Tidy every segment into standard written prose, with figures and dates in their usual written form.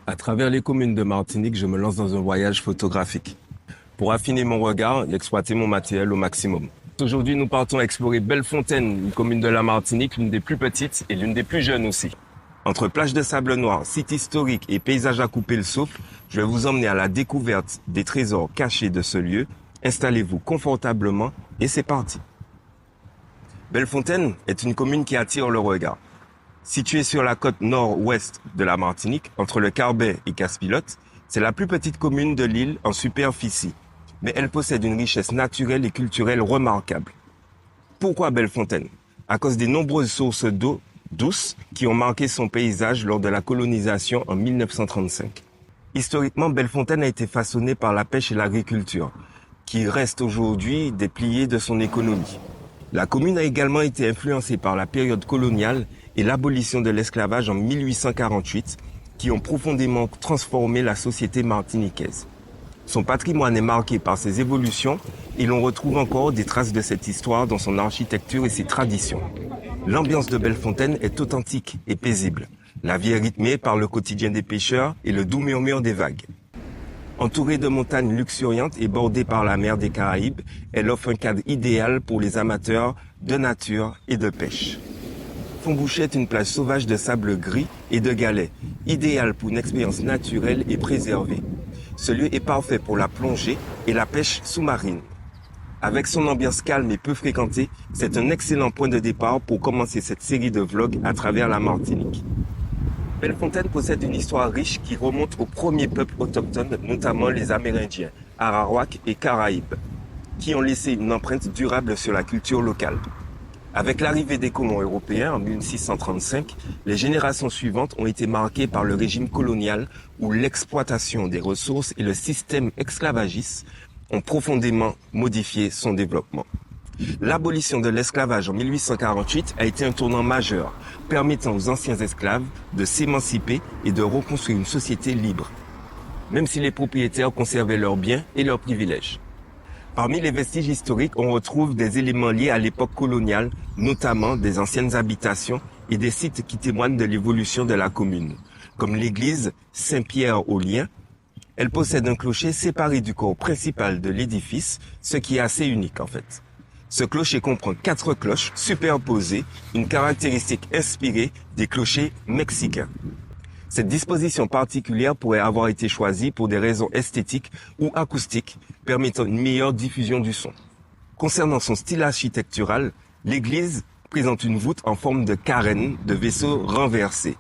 À travers les communes de Martinique, je me lance dans un voyage photographique pour affiner mon regard et exploiter mon matériel au maximum. Aujourd'hui, nous partons explorer Bellefontaine, une commune de la Martinique, l'une des plus petites et l'une des plus jeunes aussi. Entre plages de sable noir, sites historiques et paysages à couper le souffle, je vais vous emmener à la découverte des trésors cachés de ce lieu. Installez-vous confortablement et c'est parti. Bellefontaine est une commune qui attire le regard. Située sur la côte nord-ouest de la Martinique, entre le Carbet et Casse-Pilote, c'est la plus petite commune de l'île en superficie, mais elle possède une richesse naturelle et culturelle remarquable. Pourquoi Bellefontaine? À cause des nombreuses sources d'eau douce qui ont marqué son paysage lors de la colonisation en 1935. Historiquement, Bellefontaine a été façonnée par la pêche et l'agriculture, qui restent aujourd'hui des piliers de son économie. La commune a également été influencée par la période coloniale et l'abolition de l'esclavage en 1848, qui ont profondément transformé la société martiniquaise. Son patrimoine est marqué par ses évolutions et l'on retrouve encore des traces de cette histoire dans son architecture et ses traditions. L'ambiance de Bellefontaine est authentique et paisible. La vie est rythmée par le quotidien des pêcheurs et le doux murmure des vagues. Entourée de montagnes luxuriantes et bordée par la mer des Caraïbes, elle offre un cadre idéal pour les amateurs de nature et de pêche. Fontbouchet est une plage sauvage de sable gris et de galets, idéale pour une expérience naturelle et préservée. Ce lieu est parfait pour la plongée et la pêche sous-marine. Avec son ambiance calme et peu fréquentée, c'est un excellent point de départ pour commencer cette série de vlogs à travers la Martinique. Bellefontaine possède une histoire riche qui remonte aux premiers peuples autochtones, notamment les Amérindiens, Arawaks et Caraïbes, qui ont laissé une empreinte durable sur la culture locale. Avec l'arrivée des colons européens en 1635, les générations suivantes ont été marquées par le régime colonial où l'exploitation des ressources et le système esclavagiste ont profondément modifié son développement. L'abolition de l'esclavage en 1848 a été un tournant majeur, permettant aux anciens esclaves de s'émanciper et de reconstruire une société libre, même si les propriétaires conservaient leurs biens et leurs privilèges. Parmi les vestiges historiques, on retrouve des éléments liés à l'époque coloniale, notamment des anciennes habitations et des sites qui témoignent de l'évolution de la commune, comme l'église Saint-Pierre-aux-Liens. Elle possède un clocher séparé du corps principal de l'édifice, ce qui est assez unique en fait. Ce clocher comprend 4 cloches superposées, une caractéristique inspirée des clochers mexicains. Cette disposition particulière pourrait avoir été choisie pour des raisons esthétiques ou acoustiques, permettant une meilleure diffusion du son. Concernant son style architectural, l'église présente une voûte en forme de carène de vaisseau renversé.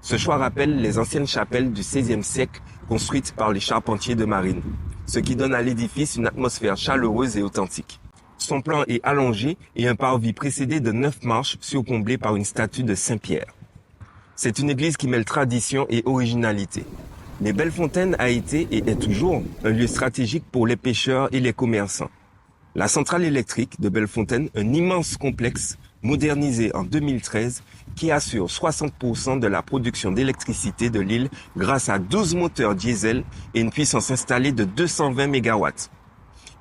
Ce choix rappelle les anciennes chapelles du XVIe siècle construites par les charpentiers de marine, ce qui donne à l'édifice une atmosphère chaleureuse et authentique. Son plan est allongé et un parvis précédé de 9 marches surplombées par une statue de Saint-Pierre. C'est une église qui mêle tradition et originalité. Mais Bellefontaine a été et est toujours un lieu stratégique pour les pêcheurs et les commerçants. La centrale électrique de Bellefontaine, un immense complexe modernisé en 2013 qui assure 60% de la production d'électricité de l'île grâce à 12 moteurs diesel et une puissance installée de 220 MW.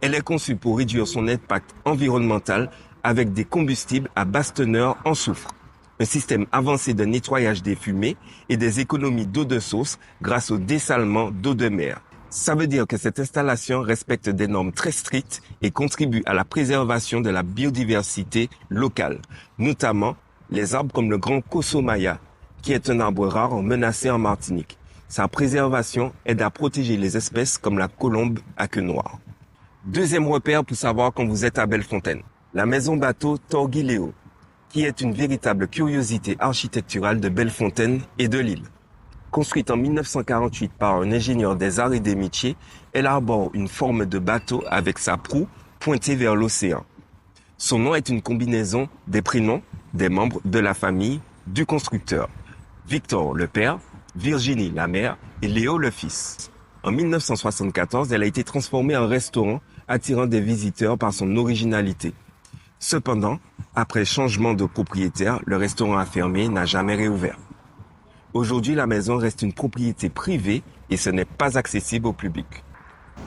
Elle est conçue pour réduire son impact environnemental avec des combustibles à basse teneur en soufre, un système avancé de nettoyage des fumées et des économies d'eau de source grâce au dessalement d'eau de mer. Ça veut dire que cette installation respecte des normes très strictes et contribue à la préservation de la biodiversité locale, notamment les arbres comme le grand Kosomaya, qui est un arbre rare menacé en Martinique. Sa préservation aide à protéger les espèces comme la colombe à queue noire. Deuxième repère pour savoir quand vous êtes à Bellefontaine, la maison bateau Torguiléo, qui est une véritable curiosité architecturale de Bellefontaine et de l'île. Construite en 1948 par un ingénieur des arts et des métiers, elle arbore une forme de bateau avec sa proue pointée vers l'océan. Son nom est une combinaison des prénoms des membres de la famille du constructeur. Victor le père, Virginie la mère et Léo le fils. En 1974, elle a été transformée en restaurant, attirant des visiteurs par son originalité. Cependant, après changement de propriétaire, le restaurant a fermé et n'a jamais réouvert. Aujourd'hui, la maison reste une propriété privée et ce n'est pas accessible au public.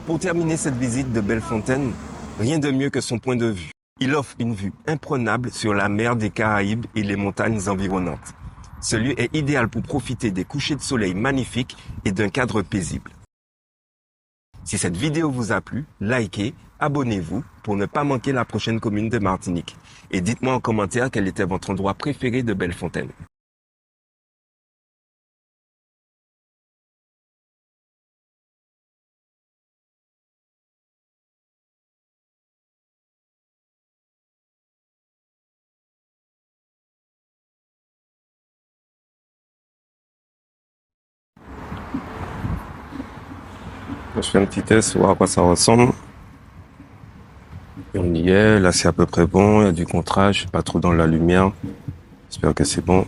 Pour terminer cette visite de Bellefontaine, rien de mieux que son point de vue. Il offre une vue imprenable sur la mer des Caraïbes et les montagnes environnantes. Ce lieu est idéal pour profiter des couchers de soleil magnifiques et d'un cadre paisible. Si cette vidéo vous a plu, likez, abonnez-vous pour ne pas manquer la prochaine commune de Martinique. Et dites-moi en commentaire quel était votre endroit préféré de Bellefontaine. Je fais un petit test, voir à quoi ça ressemble. Et on y est, là c'est à peu près bon, il y a du contraste, je suis pas trop dans la lumière. J'espère que c'est bon.